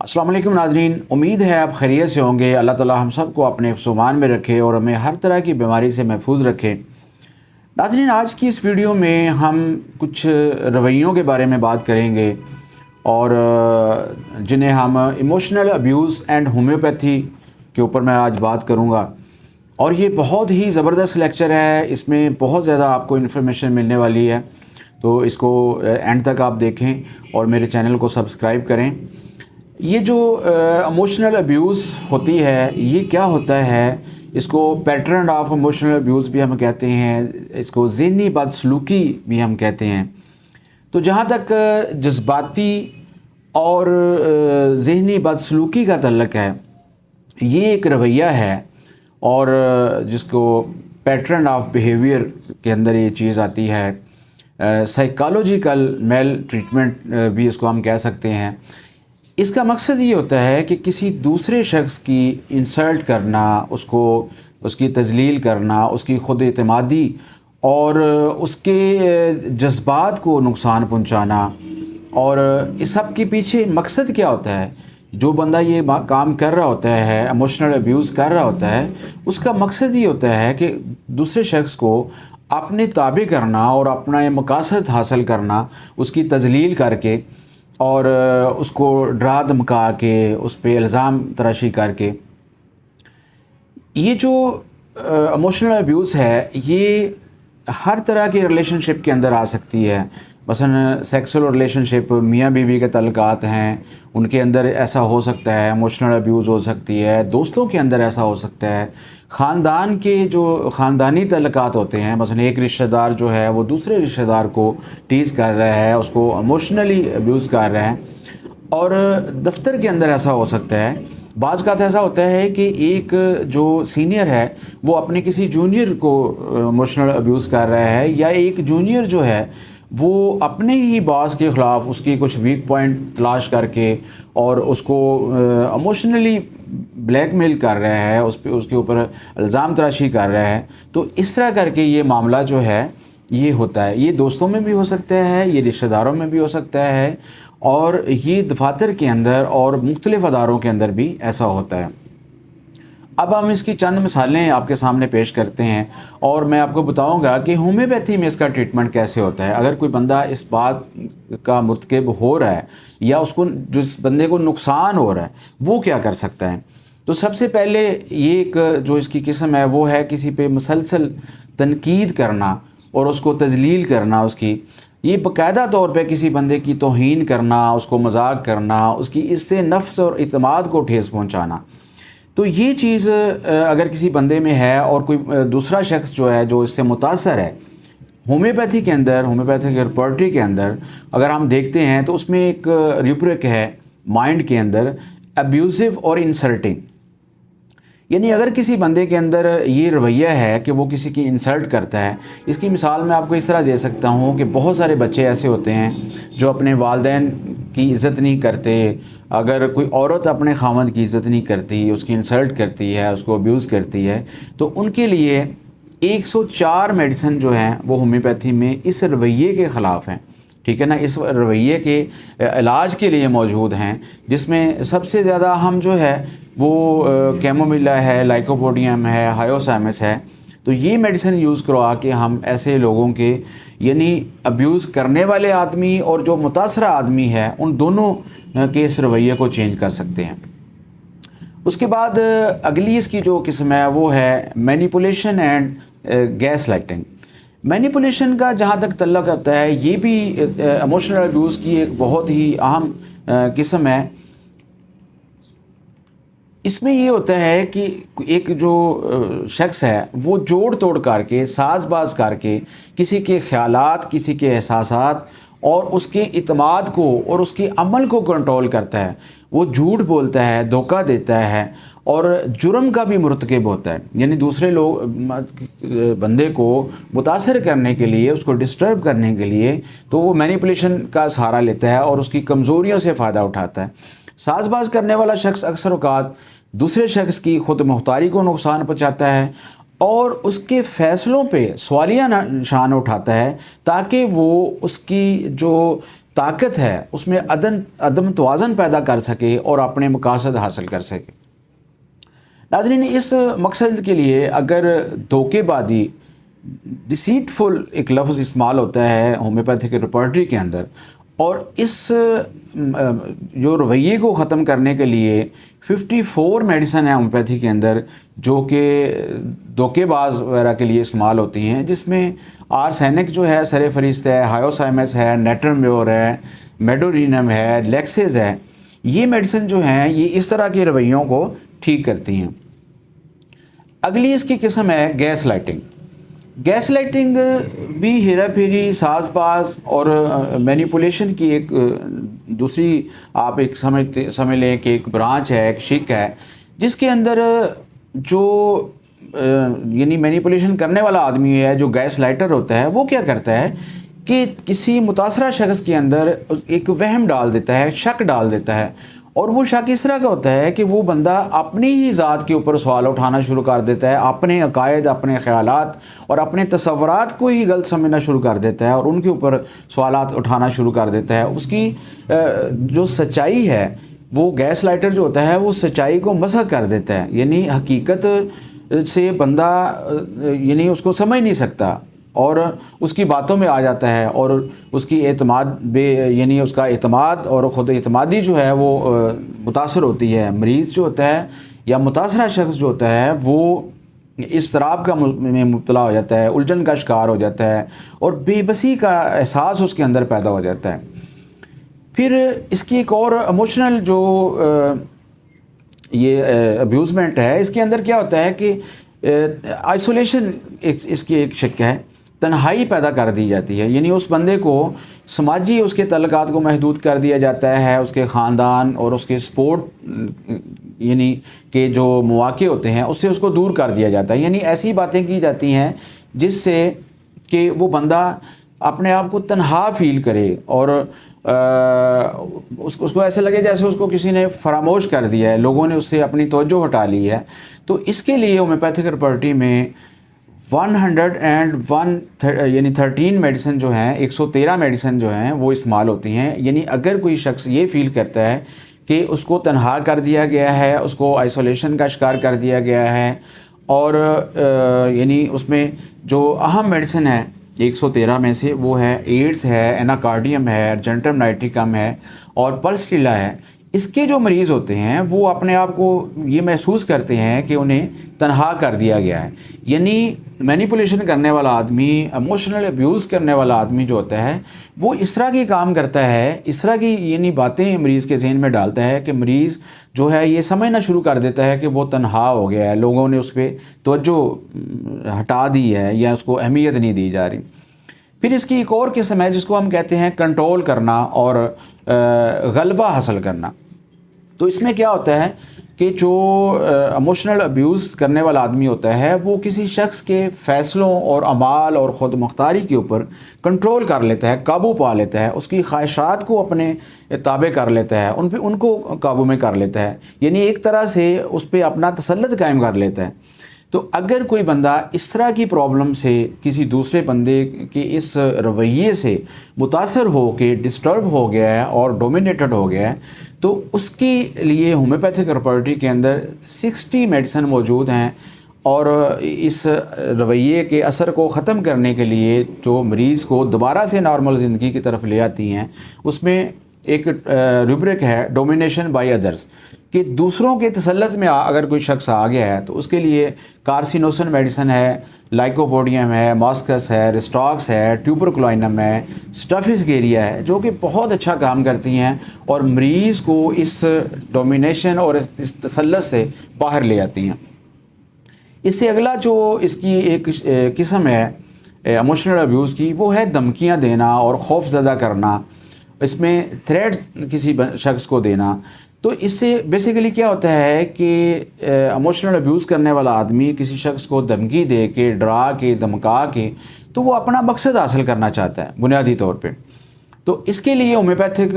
अस्सलाम वालेकुम नाज़रीन, उम्मीद है आप खैरियत से होंगे। अल्लाह ताला हम सब को अपने हिफ्ज़-ओ-मान में रखे और हमें हर तरह की बीमारी से महफूज रखे। नाज़रीन, आज की इस वीडियो में हम कुछ रवैयों के बारे में बात करेंगे और जिन्हें हम इमोशनल अब्यूज़ एंड होम्योपैथी के ऊपर मैं आज बात करूँगा। और ये बहुत ही ज़बरदस्त लेक्चर है, इसमें बहुत ज़्यादा आपको इन्फॉर्मेशन मिलने वाली है, तो इसको एंड तक आप देखें और मेरे चैनल को सब्सक्राइब करें। ये जो इमोशनल अब्यूज़ होती है, ये क्या होता है, इसको पैटर्न ऑफ इमोशनल अब्यूज़ भी हम कहते हैं, इसको ज़हनी बदसलूकी भी हम कहते हैं। तो जहाँ तक जज्बाती और ज़हनी बदसलूकी का तल्लुक़ है, ये एक रवैया है और जिसको पैटर्न ऑफ बिहेवियर के अंदर ये चीज़ आती है। साइकोलॉजिकल मेल ट्रीटमेंट भी इसको हम कह सकते हैं। इसका मकसद ये होता है कि किसी दूसरे शख्स की इंसल्ट करना, उसकी तज़लील करना, उसकी ख़ुद एतमादी और उसके जज्बात को नुकसान पहुंचाना। और इस सब के पीछे मकसद क्या होता है? जो बंदा ये काम कर रहा होता है, इमोशनल अब्यूज़ कर रहा होता है, उसका मकसद ये होता है कि दूसरे शख्स को अपने ताबे करना और अपना मकासद हासिल करना, उसकी तज़लील करके और उसको डरा धमका के, उस पे इल्ज़ाम तराशी करके। ये जो इमोशनल अब्यूज़ है, ये हर तरह के रिलेशनशिप के अंदर आ सकती है। मसलन सेक्सुअल रिलेशनशिप, मियाँ बीवी के तल्लुक़ात हैं, उनके अंदर ऐसा हो सकता है, इमोशनल अब्यूज़ हो सकती है। दोस्तों के अंदर ऐसा हो सकता है। ख़ानदान के जो ख़ानदानी तल्लुक़ात होते हैं, मसलन एक रिश्तेदार जो है वो दूसरे रिश्तेदार को टीज़ कर रहा है, उसको इमोशनली अब्यूज़ कर रहा है। और दफ्तर के अंदर ऐसा हो सकता है। बाज़ का ऐसा होता है कि एक जो सीनियर है वो अपने किसी जूनियर को इमोशनल अब्यूज़ कर रहा है, या एक जूनियर जो है वो अपने ही बॉस के ख़िलाफ़ उसकी कुछ वीक पॉइंट तलाश करके और उसको इमोशनली ब्लैकमेल कर रहा है, उसके ऊपर इल्ज़ाम तराशी कर रहा है। तो इस तरह करके ये मामला जो है ये होता है। ये दोस्तों में भी हो सकता है, ये रिश्तेदारों में भी हो सकता है, और ये दफातर के अंदर और मुख्तलिफ़ अदारों के अंदर भी ऐसा होता है। अब हम इसकी चंद मिसालें आपके सामने पेश करते हैं और मैं आपको बताऊंगा कि होम्योपैथी में इसका ट्रीटमेंट कैसे होता है। अगर कोई बंदा इस बात का मुर्तकिब हो रहा है या उसको जिस बंदे को नुकसान हो रहा है, वो क्या कर सकता है। तो सबसे पहले ये एक जो इसकी किस्म है वो है किसी पे मुसलसल तनकीद करना और उसको तजलील करना। उसकी ये बाकायदा तौर पे किसी बंदे की तौहीन करना, उसको मजाक करना, उसकी इससे नफ्स और इत्मीनान को ठेस पहुँचाना। तो ये चीज़ अगर किसी बंदे में है और कोई दूसरा शख्स जो है जो इससे मुतासर है, होम्योपैथी के अंदर, होम्योपैथिक रिपोर्टरी के अंदर अगर हम देखते हैं तो उसमें एक रूब्रिक है माइंड के अंदर, अब्यूज़िव और इंसल्टिंग। यानी अगर किसी बंदे के अंदर ये रवैया है कि वो किसी की इंसल्ट करता है, इसकी मिसाल मैं आपको इस तरह दे सकता हूँ कि बहुत सारे बच्चे ऐसे होते हैं जो अपने वालिदैन की इज़्ज़त नहीं करते। अगर कोई औरत अपने खामद की इज़्ज़त नहीं करती, उसकी इंसल्ट करती है, उसको अब्यूज़ करती है, तो उनके लिए 104 मेडिसिन जो हैं वो होम्योपैथी में इस रवैये के ख़िलाफ़ हैं। ठीक है ना, इस रवैये के इलाज के लिए मौजूद हैं, जिसमें सबसे ज़्यादा अहम जो है वो कैमोमिला है, लाइकोपोडियम है, हायोसामिस है। तो ये मेडिसिन यूज़ करवा के हम ऐसे लोगों के, यानी अब्यूज़ करने वाले आदमी और जो मुतासरा आदमी है, उन दोनों के इस रवैये को चेंज कर सकते हैं। उसके बाद अगली इसकी जो किस्म है वो है manipulation and gas lighting. Manipulation का जहाँ तक तल्लुक़ होता है, ये भी इमोशनल अब्यूज़ की एक बहुत ही अहम किस्म है। इसमें ये होता है कि एक जो शख्स है वो जोड़ तोड़ करके, साज़बाज करके किसी के ख़यालात, किसी के एहसासात और उसके इत्मीनान को और उसके अमल को कंट्रोल करता है। वो झूठ बोलता है, धोखा देता है और जुर्म का भी मुर्तकिब होता है। यानी दूसरे लोग बंदे को मुतासर करने के लिए, उसको डिस्टर्ब करने के लिए, तो वो मैनिपुलेशन का सहारा लेता है और उसकी कमज़ोरियों से फ़ायदा उठाता है। साज़बाज करने वाला शख्स अक्सर औक़ात दूसरे शख्स की ख़ुद मुख्तारी को नुकसान पहुँचाता है और उसके फ़ैसलों पे सवालिया निशान उठाता है, ताकि वो उसकी जो طاقت ہے اس میں عدم توازن پیدا کر سکے اور اپنے مقاصد حاصل کر سکے۔ ناظرین، اس مقصد کے لیے اگر دھوکے بازی، ڈسیٹفل ایک لفظ استعمال ہوتا ہے ہومیوپیتھک ریپرٹری کے اندر، اور اس جو رویے کو ختم کرنے کے لیے 54 میڈیسن ہیں ہومیوپیتھی کے اندر جو کہ دھوکے باز وغیرہ کے لیے استعمال ہوتی ہیں، جس میں آرسینک جو ہے سر فہرست ہے، ہائیوسائمس ہے، نیٹرمیور ہے، میڈورینم ہے، لیکسز ہے۔ یہ میڈیسن جو ہیں یہ اس طرح کے رویوں کو ٹھیک کرتی ہیں۔ اگلی اس کی قسم ہے گیس لائٹنگ۔ گیس لائٹنگ بھی ہیرا پھیری، ساز باز اور مینیپولیشن کی ایک دوسری آپ ایک سمجھ لیں کہ ایک برانچ ہے، ایک شق ہے، جس کے اندر جو یعنی مینیپولیشن کرنے والا آدمی ہے، جو گیس لائٹر ہوتا ہے، وہ کیا کرتا ہے کہ کسی متاثرہ شخص کے اندر ایک وہم ڈال دیتا ہے، شک ڈال دیتا ہے، اور وہ شک اس طرح کا ہوتا ہے کہ وہ بندہ اپنی ہی ذات کے اوپر سوال اٹھانا شروع کر دیتا ہے، اپنے عقائد، اپنے خیالات اور اپنے تصورات کو ہی غلط سمجھنا شروع کر دیتا ہے اور ان کے اوپر سوالات اٹھانا شروع کر دیتا ہے۔ اس کی جو سچائی ہے، وہ گیس لائٹر جو ہوتا ہے وہ سچائی کو مسخ کر دیتا ہے، یعنی حقیقت سے بندہ یعنی اس کو سمجھ نہیں سکتا اور اس کی باتوں میں آ جاتا ہے، اور اس کی یعنی اس کا اعتماد اور خود اعتمادی جو ہے وہ متاثر ہوتی ہے۔ مریض جو ہوتا ہے یا متاثرہ شخص جو ہوتا ہے وہ اضطراب کا میں مبتلا ہو جاتا ہے، الجھن کا شکار ہو جاتا ہے اور بے بسی کا احساس اس کے اندر پیدا ہو جاتا ہے۔ پھر اس کی ایک اور ایموشنل جو یہ ابیوزمنٹ ہے، اس کے اندر کیا ہوتا ہے کہ آئسولیشن اس کی ایک شق ہے، تنہائی پیدا کر دی جاتی ہے، یعنی اس بندے کو سماجی اس کے تعلقات کو محدود کر دیا جاتا ہے، اس کے خاندان اور اس کے سپورٹ یعنی کہ جو مواقع ہوتے ہیں اس سے اس کو دور کر دیا جاتا ہے، یعنی ایسی باتیں کی جاتی ہیں جس سے کہ وہ بندہ اپنے آپ کو تنہا فیل کرے اور اس کو ایسے لگے جیسے اس کو کسی نے فراموش کر دیا ہے، لوگوں نے اس سے اپنی توجہ ہٹا لی ہے۔ تو اس کے لیے ہومیوپیتھک ریپرٹری میں 101 یعنی 13 میڈیسن جو ہیں، 113 میڈیسن جو ہیں وہ استعمال ہوتی ہیں۔ یعنی اگر کوئی شخص یہ فیل کرتا ہے کہ اس کو تنہا کر دیا گیا ہے، اس کو آئسولیشن کا شکار کر دیا گیا ہے، اور یعنی اس میں جو اہم میڈیسن ہے 113 میں سے وہ ہے ایڈز ہے، ایناکارڈیم ہے، ارجنٹم نائٹریکم ہے اور پلسٹیلا ہے۔ اس کے جو مریض ہوتے ہیں وہ اپنے آپ کو یہ محسوس کرتے ہیں کہ انہیں تنہا کر دیا گیا ہے، یعنی مینیپولیشن کرنے والا آدمی، ایموشنل ابیوز کرنے والا آدمی جو ہوتا ہے وہ اس طرح کی کام کرتا ہے، اس طرح کی یعنی باتیں مریض کے ذہن میں ڈالتا ہے کہ مریض جو ہے یہ سمجھنا شروع کر دیتا ہے کہ وہ تنہا ہو گیا ہے، لوگوں نے اس پہ توجہ ہٹا دی ہے یا اس کو اہمیت نہیں دی جا رہی۔ پھر اس کی ایک اور قسم ہے جس کو ہم کہتے ہیں کنٹرول کرنا اور غلبہ حاصل کرنا۔ تو اس میں کیا ہوتا ہے کہ جو ایموشنل ابیوز کرنے والا آدمی ہوتا ہے وہ کسی شخص کے فیصلوں اور اعمال اور خود مختاری کے اوپر کنٹرول کر لیتا ہے، قابو پا لیتا ہے، اس کی خواہشات کو اپنے تابع کر لیتا ہے، ان کو قابو میں کر لیتا ہے، یعنی ایک طرح سے اس پہ اپنا تسلط قائم کر لیتا ہے۔ تو اگر کوئی بندہ اس طرح کی پرابلم سے کسی دوسرے بندے کے اس رویے سے متاثر ہو کے ڈسٹرب ہو گیا ہے اور ڈومینیٹڈ ہو گیا ہے تو اس کے لیے ہومیوپیتھک ریپرٹری کے اندر 60 میڈیسن موجود ہیں، اور اس رویے کے اثر کو ختم کرنے کے لیے جو مریض کو دوبارہ سے نارمل زندگی کی طرف لے آتی ہیں، اس میں ایک روبرک ہے ڈومینیشن بائی ادرس، کہ دوسروں کے تسلط میں اگر کوئی شخص آ گیا ہے تو اس کے لیے کارسینوسن میڈیسن ہے، لائکوپوڈیم ہے، ماسکس ہے، ریسٹاکس ہے، ٹیوبرکلوئنم ہے، سٹافس گیریا ہے، جو کہ بہت اچھا کام کرتی ہیں اور مریض کو اس ڈومینیشن اور اس تسلط سے باہر لے آتی ہیں۔ اس سے اگلا جو اس کی ایک قسم ہے ایموشنل ابیوز کی، وہ ہے دھمکیاں دینا اور خوف زدہ کرنا، اس میں تھریٹ کسی شخص کو دینا۔ تو اس سے بیسیکلی کیا ہوتا ہے کہ ایموشنل ابیوز کرنے والا آدمی کسی شخص کو دھمکی دے کے، ڈرا کے، دھمکا کے، تو وہ اپنا مقصد حاصل کرنا چاہتا ہے بنیادی طور پہ۔ تو اس کے لیے ہومیوپیتھک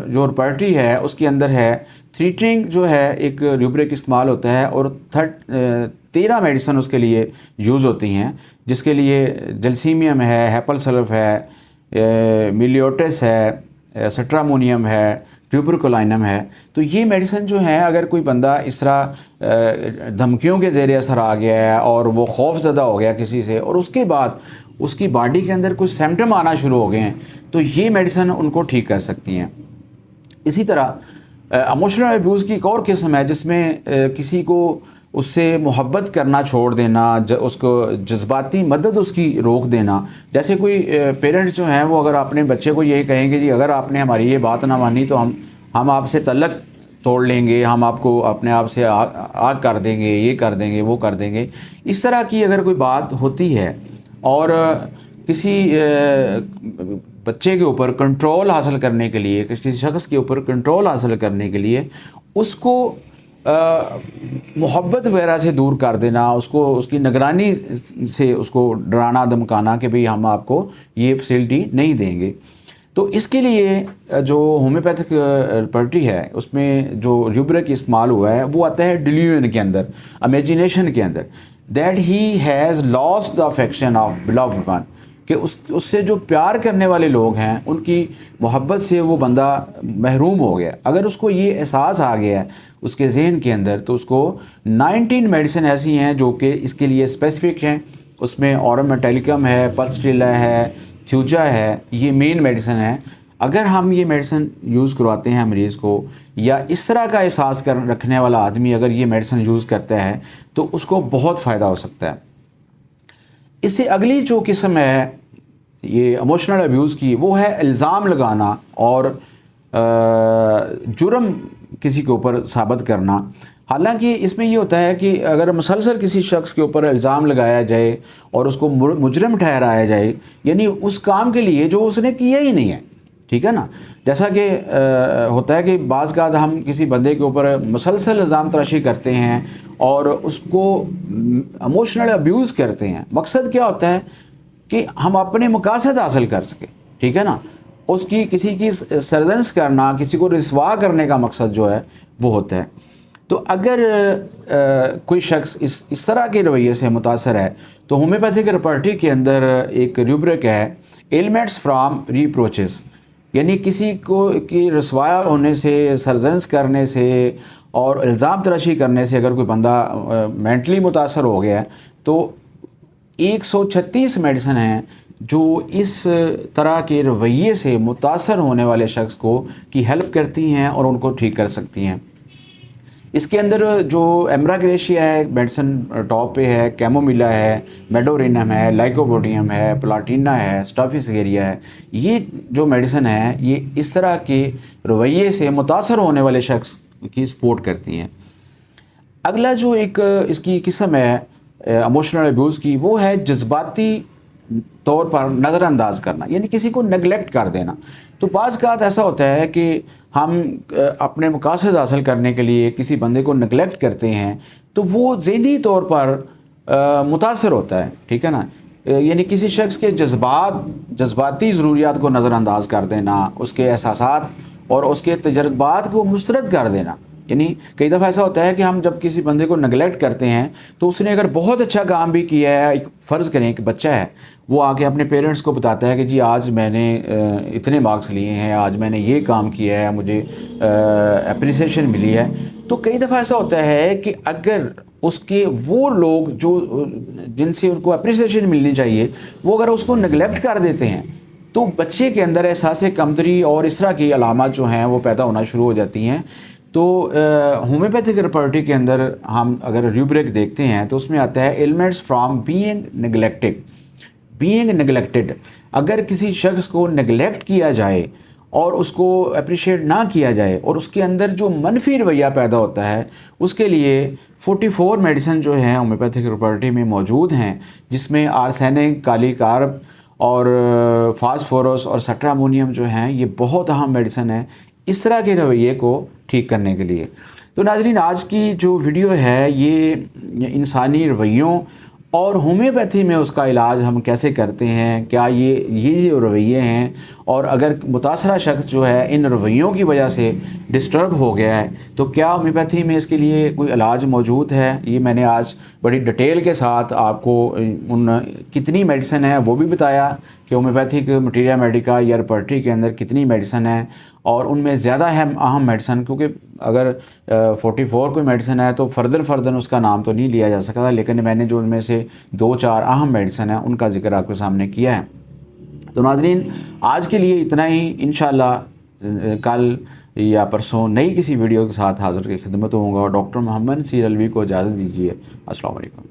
جو ریپرٹری ہے اس کے اندر ہے تھریٹنگ جو ہے ایک روبرک استعمال ہوتا ہے، اور 13 میڈیسن اس کے لیے یوز ہوتی ہیں، جس کے لیے جلسیمیم ہے، ہیپل سلف ہے، میلیوٹس ہے، सट्रामोनियम है, ट्यूबरकुलाइनम है। तो ये मेडिसिन जो है, अगर कोई बंदा इस तरह धमकियों के ज़ेर असर आ गया है और वो खौफज़दा हो गया किसी से, और उसके बाद उसकी बॉडी के अंदर कुछ सिम्टम आना शुरू हो गए हैं, तो ये मेडिसिन उनको ठीक कर सकती हैं। इसी तरह इमोशनल अब्यूज़ की एक और किस्म है जिसमें किसी को उससे मोहब्बत करना छोड़ देना, उसको जज्बाती मदद उसकी रोक देना। जैसे कोई पेरेंट्स जो हैं वो अगर अपने बच्चे को यही कहेंगे जी अगर आपने हमारी ये बात ना मानी तो हम आपसे तल्लक तोड़ लेंगे, हम आपको अपने आप से आग कर देंगे, ये कर देंगे, वो कर देंगे। इस तरह की अगर कोई बात होती है और किसी बच्चे के ऊपर कंट्रोल हासिल करने के लिए, किसी शख्स के ऊपर कंट्रोल हासिल करने के लिए उसको मोहब्बत वगैरह से दूर कर देना, उसको उसकी निगरानी से उसको डराना धमकाना कि भाई हम आपको ये फैसिलिटी नहीं देंगे। तो इसके लिए जो होम्योपैथिक रेपर्टरी है उसमें जो रूब्रिक इस्तेमाल हुआ है वो आता है डिल्यूजन के अंदर, इमेजिनेशन के अंदर, that he has lost the affection of beloved one, कि उससे जो प्यार करने वाले लोग हैं उनकी मोहब्बत से वो बंदा महरूम हो गया। अगर उसको ये एहसास आ गया है उसके जहन के अंदर, तो उसको 19 मेडिसिन ऐसी हैं जो कि इसके लिए स्पेसिफिक हैं। उसमें ऑरम मेटेलिकम है, पल्सट्रिला है, थ्यूजा है, ये मेन मेडिसिन है। अगर हम ये मेडिसिन यूज़ करवाते हैं मरीज़ को, या इस तरह का एहसास रखने वाला आदमी अगर ये मेडिसिन यूज़ करता है तो उसको बहुत फ़ायदा हो सकता है। इससे अगली जो किस्म है ये इमोशनल अब्यूज़ की, वो है इल्ज़ाम लगाना और जुर्म किसी के ऊपर साबित करना। हालांकि इसमें ये होता है कि अगर मुसलसल किसी शख्स के ऊपर इल्ज़ाम लगाया जाए और उसको मुजरिम ठहराया जाए, यानी उस काम के लिए जो उसने किया ही नहीं है, ठीक है ना। जैसा कि होता है कि बाज़ का हम किसी बंदे के ऊपर मुसलसल इल्ज़ाम तराशी करते हैं और उसको इमोशनल अब्यूज़ करते हैं। मकसद क्या होता है कि हम अपने मकासद हासिल कर सकें, ठीक है ना। उसकी किसी की सरजनस करना, किसी को रिस्वा करने का मकसद जो है वो होता है। तो अगर कोई शख्स इस तरह के रवैये से मुतासर है तो होम्योपैथिक रेपर्टरी के अंदर एक रूब्रिक है, एलिमेंट्स फ्राम रीप्रोचेस, यानी किसी को की रसवाया होने से, सरजनस करने से और इल्ज़ाम तराशी करने से अगर कोई बंदा मेंटली मुतासर हो गया है तो 136 मेडिसिन हैं जो इस तरह के रवैये से मुतासर होने वाले शख्स को की हेल्प करती हैं और उनको ठीक कर सकती हैं। इसके अंदर जो एम्ब्राग्रेशिया है मेडिसिन टॉप पे है, कैमोमिला है, मेडोरिनम है, लाइकोपोडियम है, प्लाटिना है, स्टाफिसगेरिया है। ये जो मेडिसिन है ये इस तरह के रवैये से मुतासर होने वाले शख्स की सपोर्ट करती हैं। अगला जो एक इसकी किस्म है इमोशनल अब्यूज़ की, वो है जज्बाती तौर पर नज़रअंदाज करना, यानी किसी को नेगलेक्ट कर देना। तो बाज़ का ऐसा होता है कि हम अपने मकासद हासिल करने के लिए किसी बंदे को नेगलेक्ट करते हैं तो वो ज़हनी तौर पर मुतासर होता है, ठीक है ना। यानी किसी शख्स के जज्बाती ज़रूरियात को नज़रअंदाज कर देना, उसके एहसासात और उसके तजर्बात को मुस्तरद कर देना। यानी कई दफ़ा ऐसा होता है कि हम जब किसी बंदे को नेगलेक्ट करते हैं तो उसने अगर बहुत अच्छा काम भी किया है, एक फ़र्ज़ करें कि बच्चा है, वो आके अपने पेरेंट्स को बताता है कि जी आज मैंने इतने मार्क्स लिए हैं, आज मैंने ये काम किया है, मुझे अप्रिसिएशन मिली है। तो कई दफ़ा ऐसा होता है कि अगर उसके वो लोग जो जिनसे उनको अप्रिसिएशन मिलनी चाहिए वो अगर उसको नेगलेक्ट कर देते हैं तो बच्चे के अंदर एहसास कमतरी और इस तरह की अलामत जो हैं वो पैदा होना शुरू हो जाती हैं। तो होम्योपैथिक रेपर्टरी के अंदर हम अगर रूब्रिक देखते हैं तो उसमें आता है एलिमेंट्स फ्राम बीइंग नेगलेक्टेड। अगर किसी शख्स को नेगलेक्ट किया जाए और उसको अप्रिशिएट ना किया जाए और उसके अंदर जो मनफी रवैया पैदा होता है, उसके लिए 44 मेडिसिन जो हैं होम्योपैथिक रेपर्टरी में मौजूद हैं, जिसमें आर्सेनिक, काली कार्ब और फास्फोरस और सट्रामोनियम जो हैं ये बहुत अहम मेडिसिन है इस तरह के रवैये को ठीक करने के लिए। तो नाज़रीन, आज की जो वीडियो है ये इंसानी रवैयों और होम्योपैथी में उसका इलाज हम कैसे करते हैं, क्या ये जो रवैये हैं, और अगर मुतासरा शख्स जो है इन रवैयों की वजह से डिस्टर्ब हो गया है तो क्या होम्योपैथी में इसके लिए कोई इलाज मौजूद है, ये मैंने आज बड़ी डिटेल के साथ आपको उन कितनी मेडिसिन है वो भी बताया, کہ ہومیوپیتھک مٹیریا میڈیکا یا ریپرٹری کے اندر کتنی میڈیسن ہیں، اور ان میں زیادہ اہم میڈیسن، کیونکہ اگر 44 کوئی میڈیسن ہے تو فردر اس کا نام تو نہیں لیا جا سکتا، لیکن میں نے جو ان میں سے 2-4 اہم میڈیسن ہیں ان کا ذکر آپ کے سامنے کیا ہے۔ تو ناظرین آج کے لیے اتنا ہی، انشاءاللہ کل یا پرسوں نئی کسی ویڈیو کے ساتھ حاضر کی خدمت ہوں گا، اور ڈاکٹر محمد نصیر علوی کو اجازت دیجیے۔ السلام علیکم۔